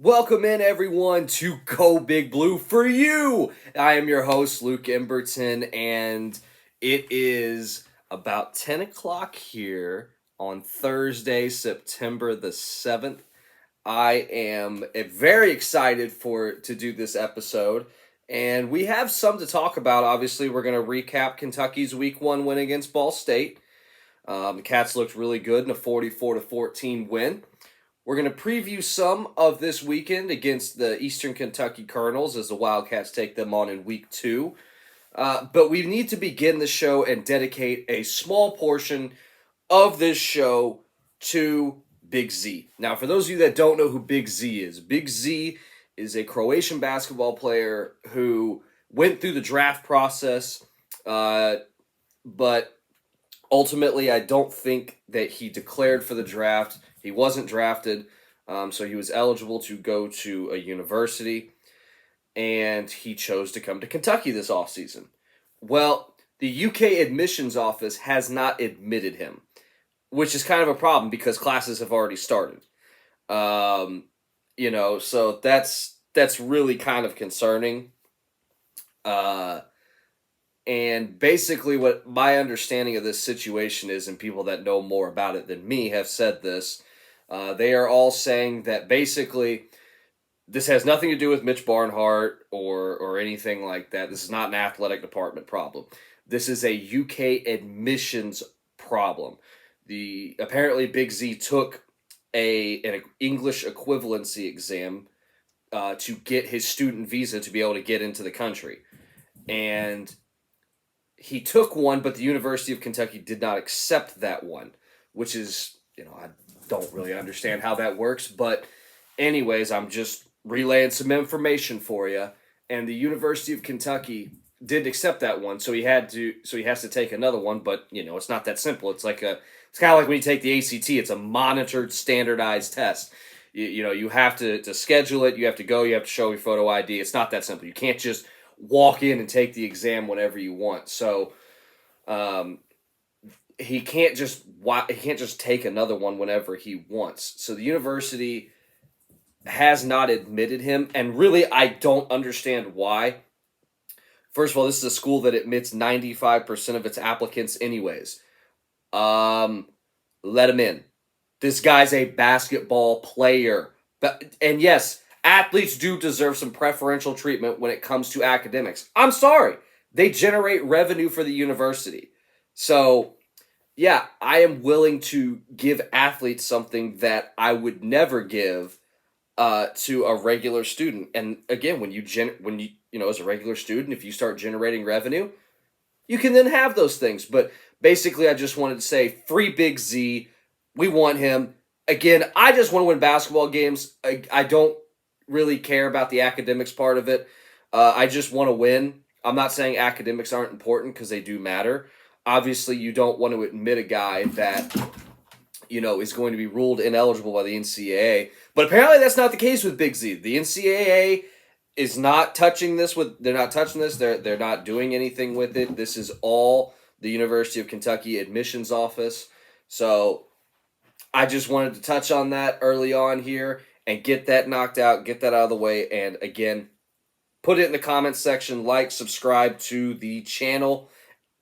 Welcome in, everyone, to Go Big Blue for you. I am your host, Luke Emberton, and it is about 10 o'clock here on Thursday, September the 7th. I am very excited to do this episode, and we have some to talk about. Obviously, we're going to recap Kentucky's Week 1 win against Ball State. The Cats looked really good in a 44-14 win. We're going to preview some of this weekend against the Eastern Kentucky Colonels as the Wildcats take them on in Week 2. But we need to begin the show and dedicate a small portion of this show to Big Z. Now, for those of you that don't know who Big Z is a Croatian basketball player who went through the draft process, but ultimately I don't think that he declared for the draft. He wasn't drafted, so he was eligible to go to a university, and he chose to come to Kentucky this offseason. Well, the UK admissions office has not admitted him, which is kind of a problem because classes have already started. So that's really kind of concerning. And basically what my understanding of this situation is, and people that know more about it than me have said this, they are all saying that basically this has nothing to do with Mitch Barnhart or anything like that. This is not an athletic department problem. This is a UK admissions problem. Apparently Big Z took an English equivalency exam to get his student visa to be able to get into the country. And he took one, but the University of Kentucky did not accept that one, which is, I don't really understand how that works. But anyways, I'm just relaying some information for you. And the University of Kentucky did accept that one, so he has to take another one. But it's not that simple. It's kind of like when you take the ACT. It's a monitored, standardized test. You have to schedule it. You have to go. You have to show your photo ID. It's not that simple. You can't just walk in and take the exam whenever you want. So he can't just take another one whenever he wants. So the university has not admitted him, and really I don't understand why. First of all, this is a school that admits 95% of its applicants anyways. Let him in. This guy's a basketball player. And yes, athletes do deserve some preferential treatment when it comes to academics. I'm sorry. They generate revenue for the university. So, yeah, I am willing to give athletes something that I would never give to a regular student. And again, when you as a regular student, if you start generating revenue, you can then have those things. But basically, I just wanted to say, free Big Z. We want him. Again, I just want to win basketball games. I don't really care about the academics part of it. I just want to win. I'm not saying academics aren't important because they do matter. Obviously, you don't want to admit a guy that is going to be ruled ineligible by the NCAA. But apparently that's not the case with Big Z. The NCAA is not touching this. They're not touching this. They're not doing anything with it. This is all the University of Kentucky admissions office. So I just wanted to touch on that early on here and get that knocked out, get that out of the way. And again, put it in the comments section, subscribe to the channel,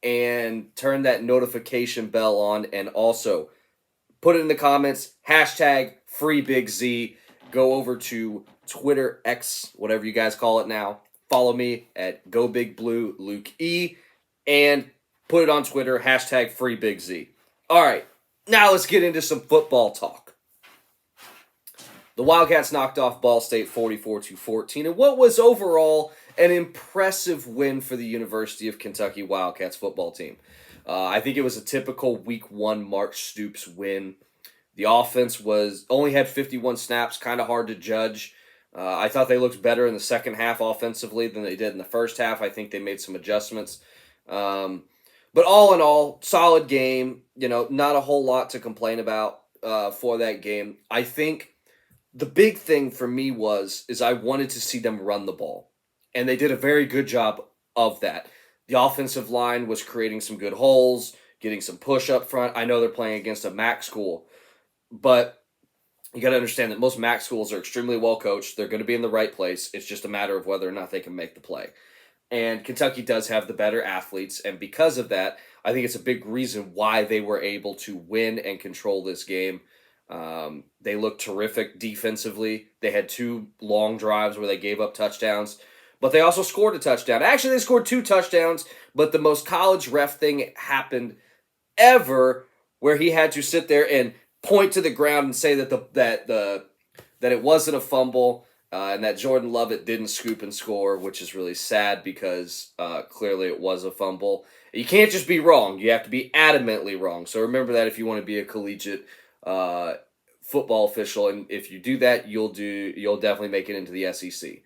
and turn that notification bell on. And also put it in the comments, #FreeBigZ. Go over to Twitter, X, whatever you guys call it now. Follow me at GoBigBlueLukeE, and put it on Twitter, #FreeBigZ. All right, now let's get into some football talk. The Wildcats knocked off Ball State 44-14 in what was overall an impressive win for the University of Kentucky Wildcats football team. I think it was a typical Week 1 Mark Stoops win. The offense only had 51 snaps, kind of hard to judge. I thought they looked better in the second half offensively than they did in the first half. I think they made some adjustments. But all in all, solid game. Not a whole lot to complain about for that game. I think the big thing for me is I wanted to see them run the ball. And they did a very good job of that. The offensive line was creating some good holes, getting some push up front. I know they're playing against a MAC school, but you got to understand that most MAC schools are extremely well coached. They're going to be in the right place. It's just a matter of whether or not they can make the play. And Kentucky does have the better athletes, and because of that, I think it's a big reason why they were able to win and control this game. They looked terrific defensively. They had 2 long drives where they gave up touchdowns, but they also scored a touchdown. Actually, they scored 2 touchdowns, but the most college ref thing happened ever, where he had to sit there and point to the ground and say that that it wasn't a fumble, and that Jordan Lovett didn't scoop and score, which is really sad because clearly it was a fumble. You can't just be wrong; you have to be adamantly wrong. So remember that if you want to be a collegiate football official, and if you do that, you'll definitely make it into the SEC.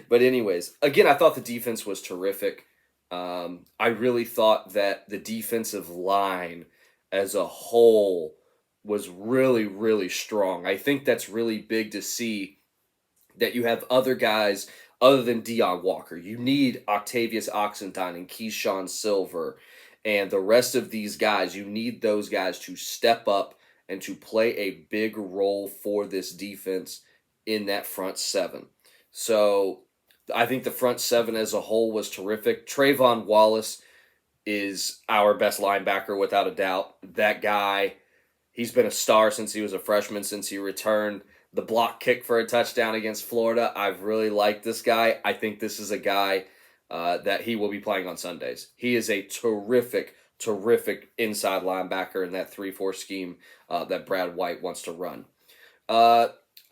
But anyways, again, I thought the defense was terrific. I really thought that the defensive line as a whole was really, really strong. I think that's really big to see that you have other guys other than Deion Walker. You need Octavius Oxendine and Keyshawn Silver and the rest of these guys. You need those guys to step up and to play a big role for this defense in that front 7. So I think the front 7 as a whole was terrific. Trayvon Wallace is our best linebacker without a doubt. That guy, he's been a star since he was a freshman, since he returned the block kick for a touchdown against Florida. I've really liked this guy. I think this is a guy that he will be playing on Sundays. He is a terrific, terrific inside linebacker in that 3-4 scheme that Brad White wants to run.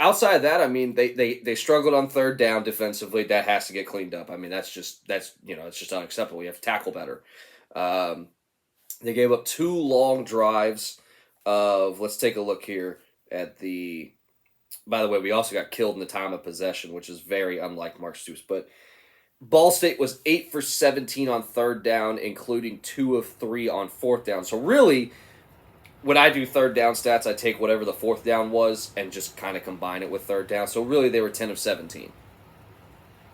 Outside of that, I mean, they struggled on third down defensively. That has to get cleaned up. I mean, it's just unacceptable. You have to tackle better. They gave up 2 long drives of, let's take a look here at the, by the way, we also got killed in the time of possession, which is very unlike Mark Stoops. But Ball State was 8 for 17 on third down, including 2 of 3 on fourth down. So really, when I do third down stats, I take whatever the fourth down was and just kind of combine it with third down. So really, they were 10 of 17.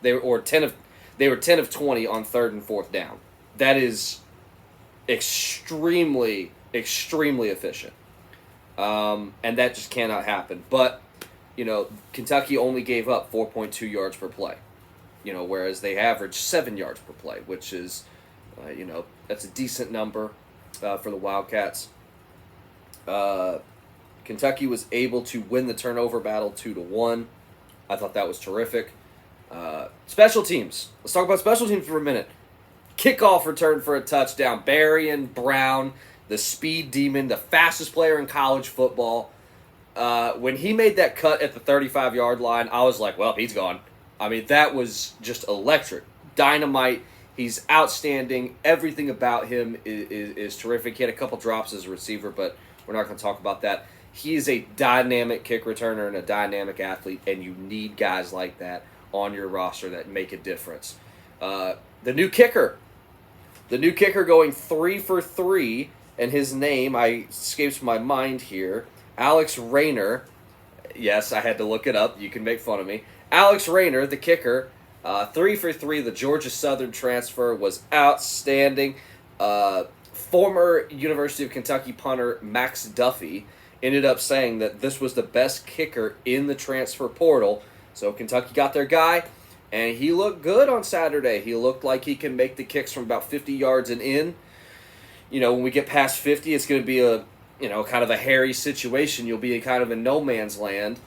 They were 10 of 20 on third and fourth down. That is extremely, extremely efficient. And that just cannot happen. But, Kentucky only gave up 4.2 yards per play. Whereas they averaged 7 yards per play, which is, that's a decent number for the Wildcats. Kentucky was able to win the turnover battle 2-1. I thought that was terrific. Special teams. Let's talk about special teams for a minute. Kickoff return for a touchdown. Berrien Brown, the speed demon, the fastest player in college football. When he made that cut at the 35-yard line, I was like, well, he's gone. I mean, that was just electric. Dynamite. He's outstanding. Everything about him is terrific. He had a couple drops as a receiver, but we're not going to talk about that. He is a dynamic kick returner and a dynamic athlete, and you need guys like that on your roster that make a difference. The new kicker going 3 for 3, and his name escapes my mind here. Alex Rayner. Yes, I had to look it up. You can make fun of me. Alex Rayner, the kicker, 3 for 3. The Georgia Southern transfer was outstanding. Former University of Kentucky punter Max Duffy ended up saying that this was the best kicker in the transfer portal. So Kentucky got their guy, and he looked good on Saturday. He looked like he can make the kicks from about 50 yards and in. When we get past 50, it's going to be a kind of a hairy situation. You'll be in kind of a no man's land.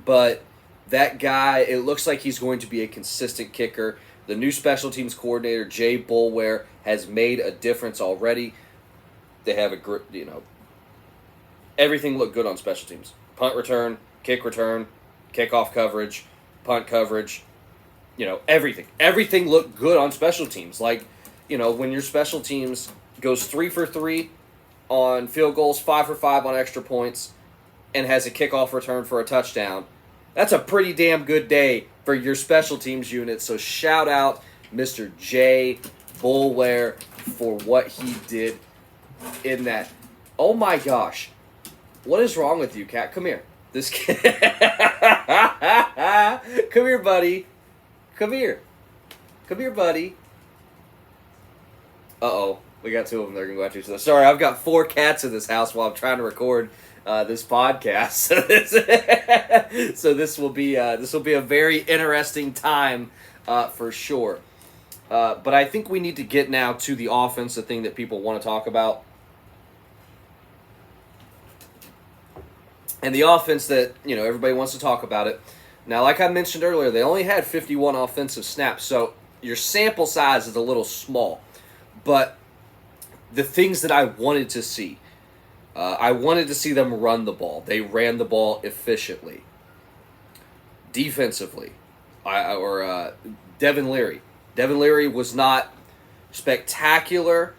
But that guy, it looks like he's going to be a consistent kicker. The new special teams coordinator, Jay Boulware, has made a difference already. They have everything looked good on special teams. Punt return, kickoff coverage, punt coverage, everything. Everything looked good on special teams. Like, when your special teams goes 3 for 3 on field goals, 5 for 5 on extra points, and has a kickoff return for a touchdown, that's a pretty damn good day for your special teams unit. So shout out Mr. Jay Boulware for what he did in that. Oh my gosh. What is wrong with you, Cat? Come here. This kid. Come here, buddy. Come here. Come here, buddy. Uh-oh. We got two of them. They're going to go after each other. Sorry, I've got 4 cats in this house while I'm trying to record this podcast. So this will be a very interesting time for sure. But I think we need to get now to the offense, the thing that people want to talk about. And the offense that, everybody wants to talk about it. Now, like I mentioned earlier, they only had 51 offensive snaps, so your sample size is a little small. But the things that I wanted to see, I wanted to see them run the ball. They ran the ball efficiently. Defensively, Devin Leary. Devin Leary was not spectacular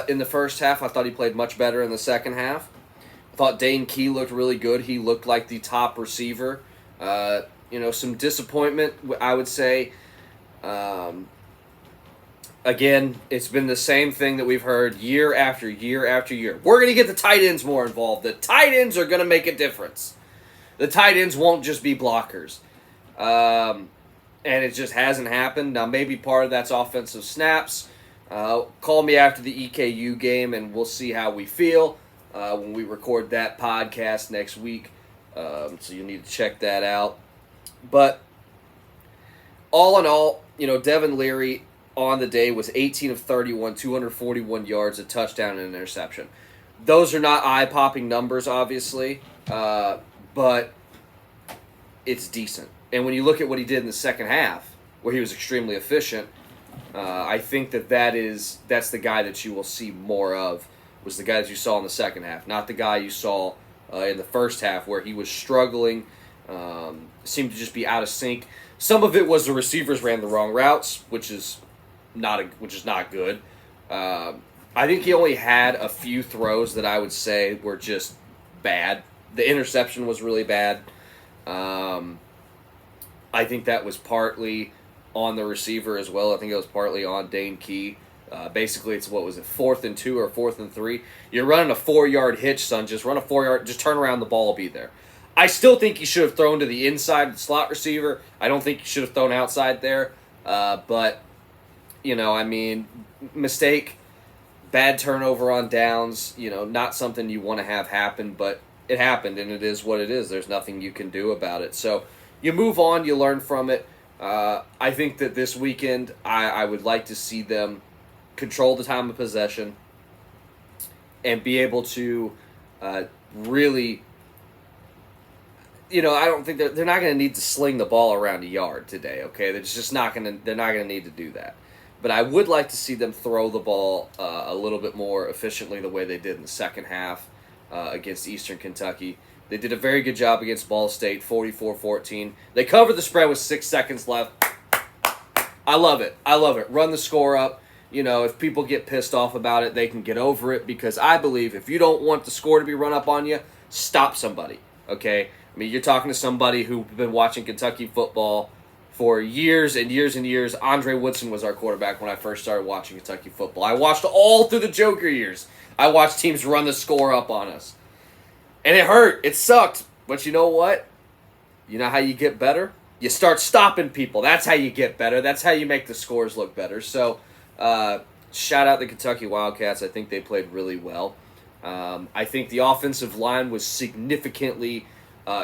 in the first half. I thought he played much better in the second half. I thought Dane Key looked really good. He looked like the top receiver. Some disappointment, I would say. Again, it's been the same thing that we've heard year after year after year. We're going to get the tight ends more involved. The tight ends are going to make a difference. The tight ends won't just be blockers. And it just hasn't happened. Now, maybe part of that's offensive snaps. Call me after the EKU game, and we'll see how we feel when we record that podcast next week. So you need to check that out. But all in all, Devin Leary on the day was 18 of 31, 241 yards, a touchdown, and an interception. Those are not eye-popping numbers, obviously, but it's decent. And when you look at what he did in the second half, where he was extremely efficient, I think that's the guy that you will see more of, was the guy that you saw in the second half, not the guy you saw in the first half where he was struggling, seemed to just be out of sync. Some of it was the receivers ran the wrong routes, which is not good. I think he only had a few throws that I would say were just bad. The interception was really bad. I think that was partly on the receiver as well. I think it was partly on Dane Key. Basically, it's 4th and 2 or 4th and 3. You're running a 4-yard hitch, son. Just run a 4-yard. Just turn around, the ball will be there. I still think he should have thrown to the inside slot receiver. I don't think he should have thrown outside there. But mistake, bad turnover on downs. Not something you want to have happen, but it happened, and it is what it is. There's nothing you can do about it. So you move on. You learn from it. I think that this weekend, I would like to see them control the time of possession and be able to really, I don't think they're not going to need to sling the ball around a yard today. Okay, they're not going to need to do that. But I would like to see them throw the ball a little bit more efficiently the way they did in the second half against Eastern Kentucky. They did a very good job against Ball State, 44-14. They covered the spread with 6 seconds left. I love it. Run the score up. If people get pissed off about it, they can get over it, because I believe if you don't want the score to be run up on you, stop somebody, okay? I mean, you're talking to somebody who's been watching Kentucky football for years and years and years. Andre Woodson was our quarterback when I first started watching Kentucky football. I watched all through the Joker years. I watched teams run the score up on us. And it hurt. It sucked. But you know what? You know how you get better? You start stopping people. That's how you get better. That's how you make the scores look better. So, shout out the Kentucky Wildcats. I think they played really well. I think the offensive line was significantly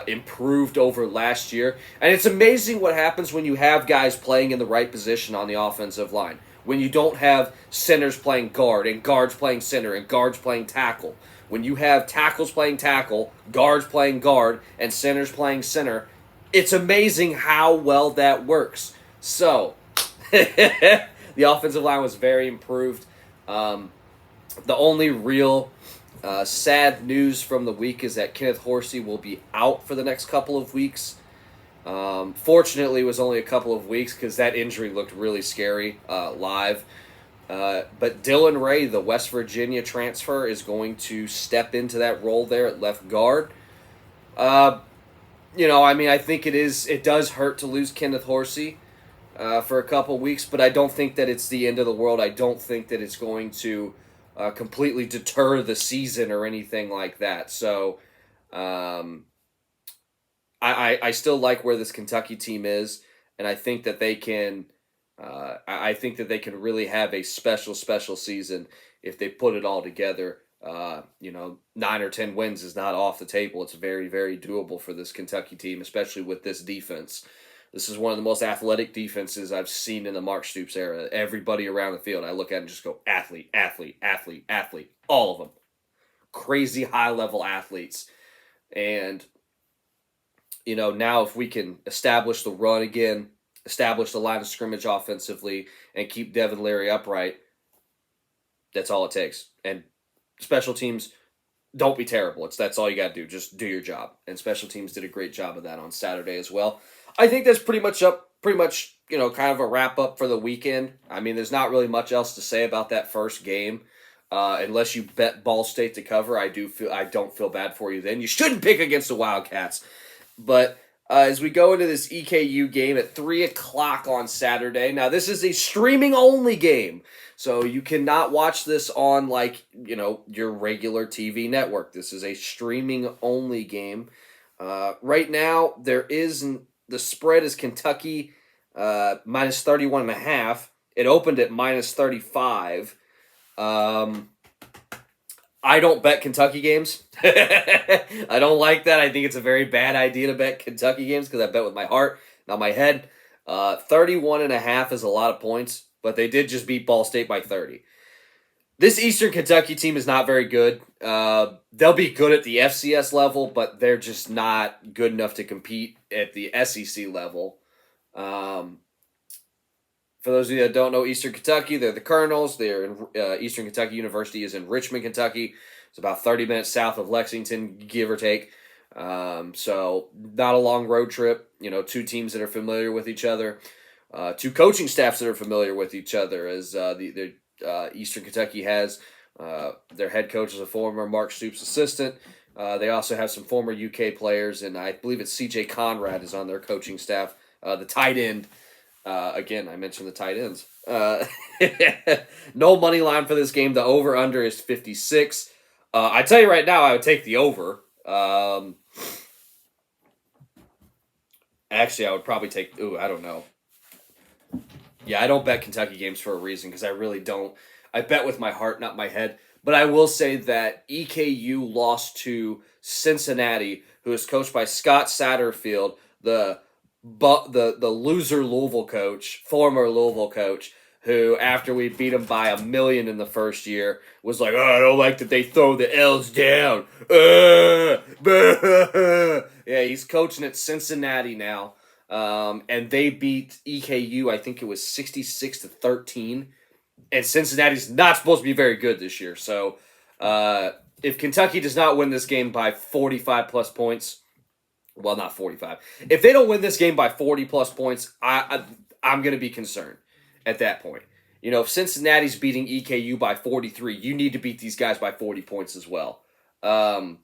improved over last year. And it's amazing what happens when you have guys playing in the right position on the offensive line. When you don't have centers playing guard, and guards playing center, and guards playing tackle. When you have tackles playing tackle, guards playing guard, and centers playing center, it's amazing how well that works. So, the offensive line was very improved. The only real sad news from the week is that Kenneth Horsey will be out for the next couple of weeks. Fortunately, it was only a couple of weeks because that injury looked really scary live. But Dylan Ray, the West Virginia transfer, is going to step into that role there at left guard. I think it does hurt to lose Kenneth Horsey for a couple weeks, but I don't think that it's the end of the world. I don't think that it's going to completely deter the season or anything like that. So I still like where this Kentucky team is, and I think that they can I think that they can really have a special season if they put it all together. 9 or 10 wins is not off the table. It's very, very doable for this Kentucky team, especially with this defense. This is one of the most athletic defenses I've seen in the Mark Stoops era. Everybody around the field, I look at and just go, athlete, athlete, athlete, athlete. All of them. Crazy high-level athletes. And, now if we can establish the run again, establish the line of scrimmage offensively, and keep Devin Leary upright, that's all it takes. And special teams, don't be terrible. That's all you got to do. Just do your job. And special teams did a great job of that on Saturday as well. I think that's pretty much, kind of a wrap up for the weekend. I mean, there's not really much else to say about that first game. Unless you bet Ball State to cover, I don't feel bad for you then. You shouldn't pick against the Wildcats. But as we go into this EKU game at 3 o'clock on Saturday, now this is a streaming-only game. So you cannot watch this on, your regular TV network. This is a streaming-only game. Right now, the spread is Kentucky minus 31.5. It opened at minus 35. I don't bet Kentucky games. I don't like that. I think it's a very bad idea to bet Kentucky games because I bet with my heart, not my head. 31.5 is a lot of points, but they did just beat Ball State by 30. This Eastern Kentucky team is not very good. They'll be good at the FCS level, but they're just not good enough to compete at the SEC level. For those of you that don't know Eastern Kentucky, they're the Colonels. They're in Eastern Kentucky University is in Richmond, Kentucky. It's about 30 minutes south of Lexington, give or take. So not a long road trip. Two teams that are familiar with each other. Two coaching staffs that are familiar with each other, as Eastern Kentucky has their head coach is a former Mark Stoops assistant. They also have some former UK players, and I believe it's C.J. Conrad is on their coaching staff. The tight end. Again, I mentioned the tight ends. No money line for this game. The over-under is 56. I tell you right now, I would take the over. Actually, I would probably take... I don't know. Yeah, I don't bet Kentucky games for a reason because I really don't. I bet with my heart, not my head. But I will say that EKU lost to Cincinnati, who is coached by Scott Satterfield, the loser Louisville coach, former Louisville coach, who after we beat him by 1 million in the first year was like, I don't like that they throw the L's down. Yeah, he's coaching at Cincinnati now. And they beat EKU, I think it was 66-13. And Cincinnati's not supposed to be very good this year. So if Kentucky does not win this game by 45 plus points, well, not 45. If they don't win this game by 40 plus points, I'm going to be concerned at that point. If Cincinnati's beating EKU by 43, you need to beat these guys by 40 points as well. Now,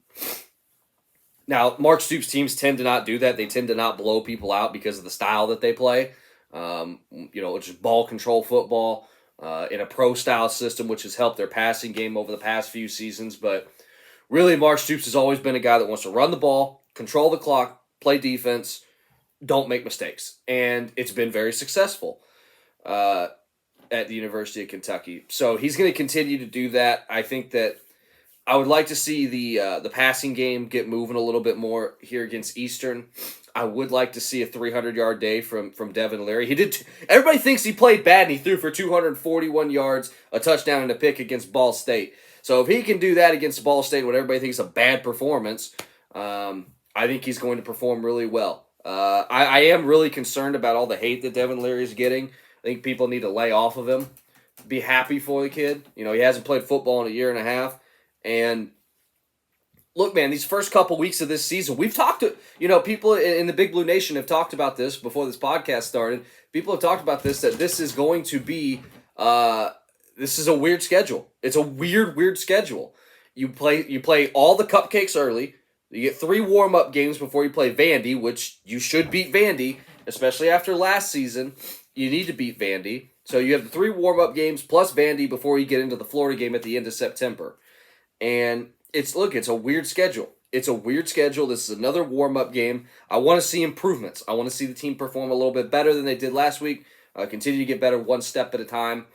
Mark Stoops teams tend to not do that. They tend to not blow people out because of the style that they play. It's just ball control football in a pro-style system, which has helped their passing game over the past few seasons. But really, Mark Stoops has always been a guy that wants to run the ball, control the clock, play defense, don't make mistakes. And it's been very successful at the University of Kentucky. So he's going to continue to do that. I think that I would like to see the passing game get moving a little bit more here against Eastern. I would like to see a 300-yard day from Devin Leary. Everybody thinks he played bad, and he threw for 241 yards, a touchdown, and a pick against Ball State. So if he can do that against Ball State, what everybody thinks is a bad performance, I think he's going to perform really well. I am really concerned about all the hate that Devin Leary is getting. I think people need to lay off of him. Be happy for the kid. He hasn't played football in a year and a half. And look, man, these first couple weeks of this season, we've talked to, people in the Big Blue Nation have talked about this before this podcast started. People have talked about this, that this is going to be, this is a weird schedule. It's a weird schedule. You play all the cupcakes early. You get 3 warm-up games before you play Vandy, which you should beat Vandy, especially after last season. You need to beat Vandy. So you have the 3 warm-up games plus Vandy before you get into the Florida game at the end of September. And it's a weird schedule. It's a weird schedule. This is another warm-up game. I want to see improvements. I want to see the team perform a little bit better than they did last week. Continue to get better one step at a time.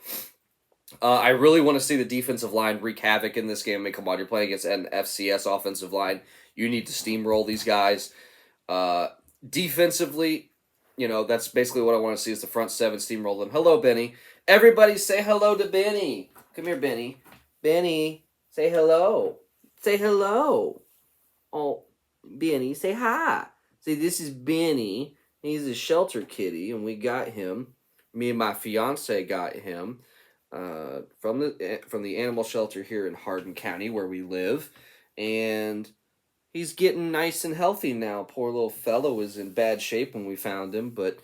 I really want to see the defensive line wreak havoc in this game. I mean, come on, you're playing against an FCS offensive line. You need to steamroll these guys. Defensively, that's basically what I want to see is the front seven steamroll them. Hello, Benny. Everybody say hello to Benny. Come here, Benny. Benny, say hello. Say hello. Oh, Benny, say hi. See, this is Benny. He's a shelter kitty, and we got him. Me and my fiance got him from the animal shelter here in Hardin County, where we live, and he's getting nice and healthy now. Poor little fellow was in bad shape when we found him, but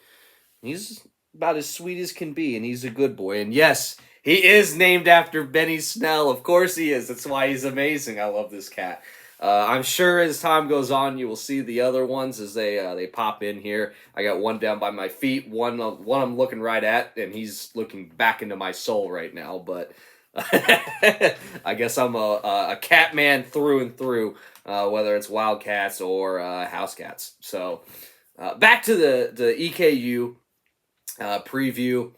he's about as sweet as can be, and he's a good boy. And yes, he is named after Benny Snell. Of course he is. That's why he's amazing. I love this cat. I'm sure as time goes on, you will see the other ones as they pop in here. I got one down by my feet, one I'm looking right at, and he's looking back into my soul right now. But I guess I'm a cat man through and through, whether it's wild cats or house cats. So back to the EKU preview.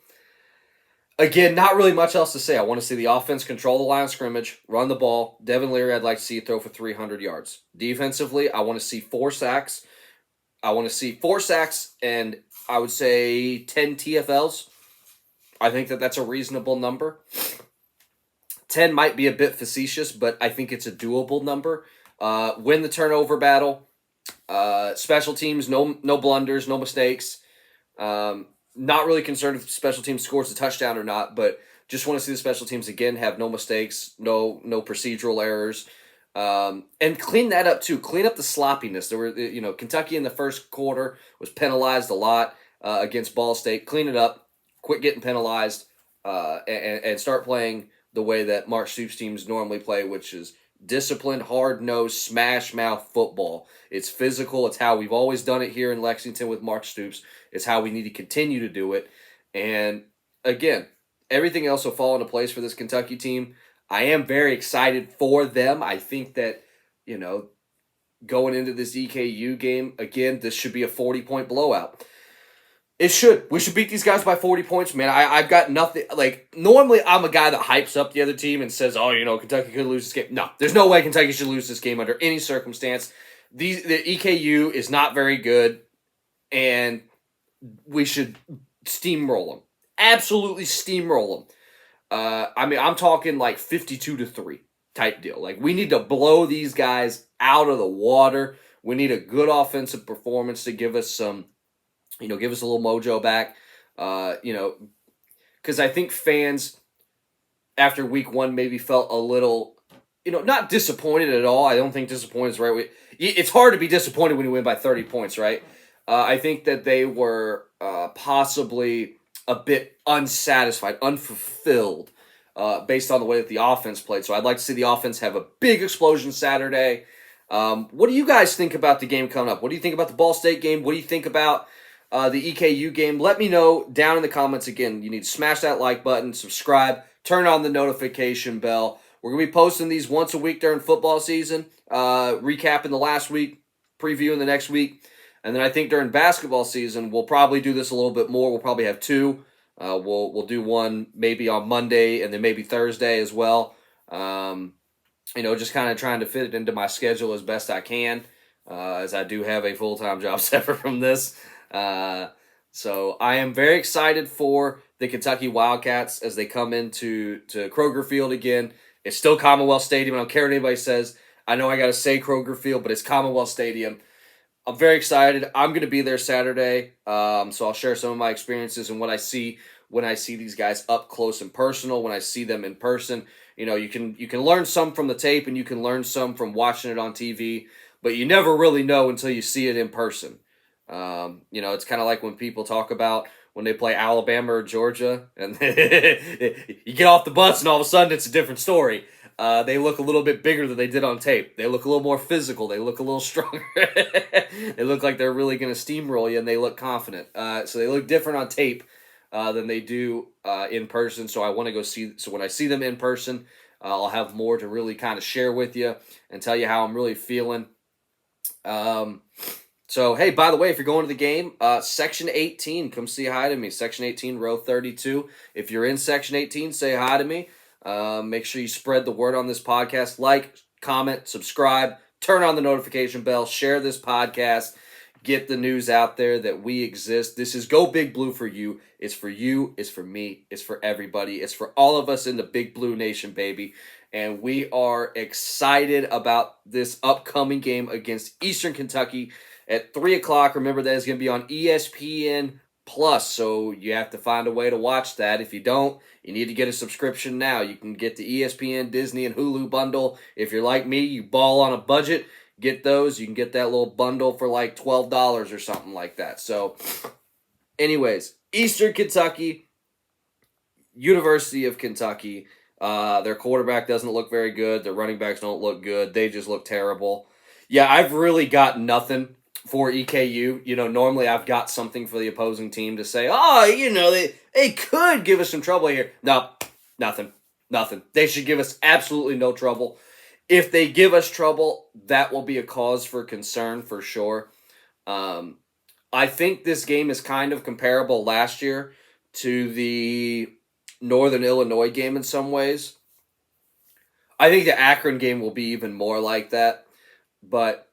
Again, not really much else to say. I want to see the offense control the line of scrimmage, run the ball. Devin Leary, I'd like to see throw for 300 yards. Defensively, I want to see 4 sacks. I want to see 4 sacks and I would say 10 TFLs. I think that's a reasonable number. 10 might be a bit facetious, but I think it's a doable number. Win the turnover battle. Special teams, no blunders, no mistakes. Not really concerned if special teams scores a touchdown or not, but just want to see the special teams again have no mistakes, no procedural errors, and clean that up too. Clean up the sloppiness. There were, Kentucky in the first quarter was penalized a lot against Ball State. Clean it up, quit getting penalized, and start playing the way that Mark Stoops teams normally play, which is disciplined, hard-nosed, smash-mouth football. It's physical. It's how we've always done it here in Lexington with Mark Stoops. It's how we need to continue to do it. And, again, everything else will fall into place for this Kentucky team. I am very excited for them. I think that, going into this EKU game, again, this should be a 40-point blowout. It should. We should beat these guys by 40 points, man. I've got nothing. Like, normally I'm a guy that hypes up the other team and says, Kentucky could lose this game. No, there's no way Kentucky should lose this game under any circumstance. The EKU is not very good, and we should steamroll them. Absolutely steamroll them. I'm talking like 52-3 type deal. Like, we need to blow these guys out of the water. We need a good offensive performance to give us some, give us a little mojo back. Because I think fans after week 1 maybe felt a little, not disappointed at all. I don't think disappointed is the right way. It's hard to be disappointed when you win by 30 points, right? I think that they were possibly a bit unsatisfied, unfulfilled, based on the way that the offense played. So I'd like to see the offense have a big explosion Saturday. What do you guys think about the game coming up? What do you think about the Ball State game? What do you think about the EKU game? Let me know down in the comments. Again, you need to smash that like button, subscribe, turn on the notification bell. We're going to be posting these once a week during football season, recapping the last week, previewing the next week. And then I think during basketball season, we'll probably do this a little bit more. We'll probably have 2. We'll do one maybe on Monday and then maybe Thursday as well. Just kind of trying to fit it into my schedule as best I can, as I do have a full-time job separate from this. So I am very excited for the Kentucky Wildcats as they come into Kroger Field again. It's still Commonwealth Stadium. I don't care what anybody says. I know I got to say Kroger Field, but it's Commonwealth Stadium. I'm very excited. I'm going to be there Saturday, so I'll share some of my experiences and what I see when I see these guys up close and personal, when I see them in person. You can learn some from the tape and you can learn some from watching it on TV, but you never really know until you see it in person. It's kind of like when people talk about when they play Alabama or Georgia, and you get off the bus and all of a sudden it's a different story. They look a little bit bigger than they did on tape. They look a little more physical. They look a little stronger. They look like they're really going to steamroll you, and they look confident. So they look different on tape than they do in person. So I want to go see. So when I see them in person, I'll have more to really kind of share with you and tell you how I'm really feeling. So, hey, by the way, if you're going to the game, Section 18, come say hi to me. Section 18, row 32. If you're in Section 18, say hi to me. Make sure you spread the word on this podcast. Like, comment, subscribe, turn on the notification bell, share this podcast, get the news out there that we exist. This is Go Big Blue for you. It's for you. It's for me. It's for everybody. It's for all of us in the Big Blue Nation, baby. And we are excited about this upcoming game against Eastern Kentucky at 3 o'clock. Remember, that is going to be on ESPN Plus, so you have to find a way to watch that. If you don't, you need to get a subscription now. You can get the ESPN, Disney, and Hulu bundle. If you're like me, you ball on a budget, get those. You can get that little bundle for like $12 or something like that. So, anyways, Eastern Kentucky, University of Kentucky. Their quarterback doesn't look very good. Their running backs don't look good. They just look terrible. Yeah, I've really got nothing for EKU. Normally I've got something for the opposing team to say, they could give us some trouble here. No, nothing. They should give us absolutely no trouble. If they give us trouble, that will be a cause for concern for sure. I think this game is kind of comparable last year to the Northern Illinois game in some ways. I think the Akron game will be even more like that. But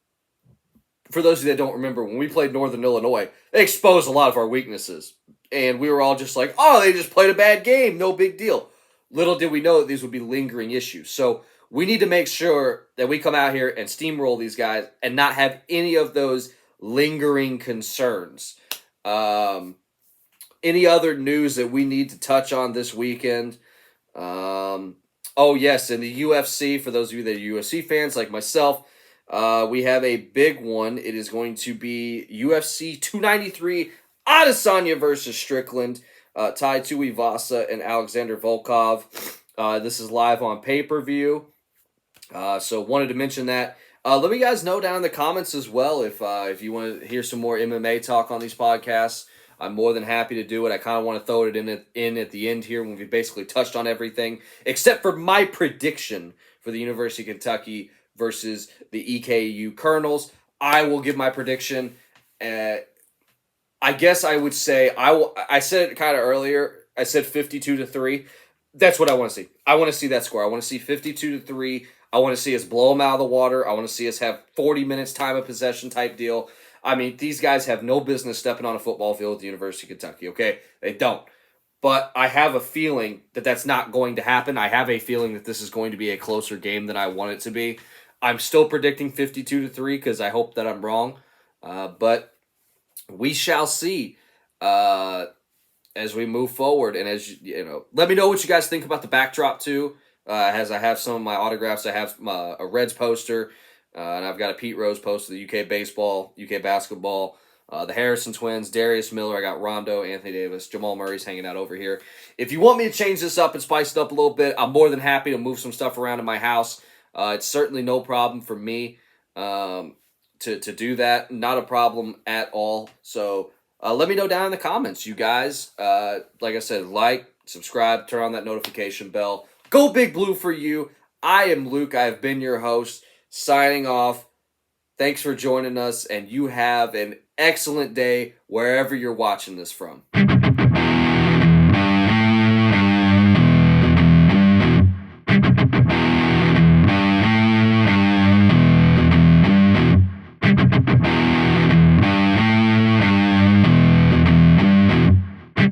for those of you that don't remember, when we played Northern Illinois, they exposed a lot of our weaknesses. And we were all just like, oh, they just played a bad game. No big deal. Little did we know that these would be lingering issues. So we need to make sure that we come out here and steamroll these guys and not have any of those lingering concerns. Any other news that we need to touch on this weekend? Oh, yes, in the UFC, for those of you that are UFC fans like myself, we have a big one. It is going to be UFC 293 Adesanya versus Strickland, Tai Tuivasa and Alexander Volkov. This is live on pay-per-view, so wanted to mention that. Let me guys know down in the comments as well if you want to hear some more MMA talk on these podcasts. I'm more than happy to do it. I kind of want to throw it in at the end here when we basically touched on everything, except for my prediction for the University of Kentucky versus the EKU Colonels. I will give my prediction. I guess I would say I said it kind of earlier. I said 52-3. That's what I want to see. I want to see that score. I want to see 52-3. I want to see us blow them out of the water. I want to see us have 40 minutes time of possession type deal. I mean, these guys have no business stepping on a football field at the University of Kentucky, okay? They don't. But I have a feeling that that's not going to happen. I have a feeling that this is going to be a closer game than I want it to be. I'm still predicting 52-3 because I hope that I'm wrong. But we shall see as we move forward. And as let me know what you guys think about the backdrop too. As I have some of my autographs, I have a Reds poster. And I've got a Pete Rose poster, the UK baseball, UK basketball, the Harrison twins, Darius Miller. I got Rondo, Anthony Davis, Jamal Murray's hanging out over here. If you want me to change this up and spice it up a little bit, I'm more than happy to move some stuff around in my house. It's certainly no problem for me to do that. Not a problem at all. So let me know down in the comments, you guys. Like I said, like, subscribe, turn on that notification bell. Go Big Blue for you. I am Luke. I have been your host. Signing off. Thanks for joining us, and you have an excellent day wherever you're watching this from.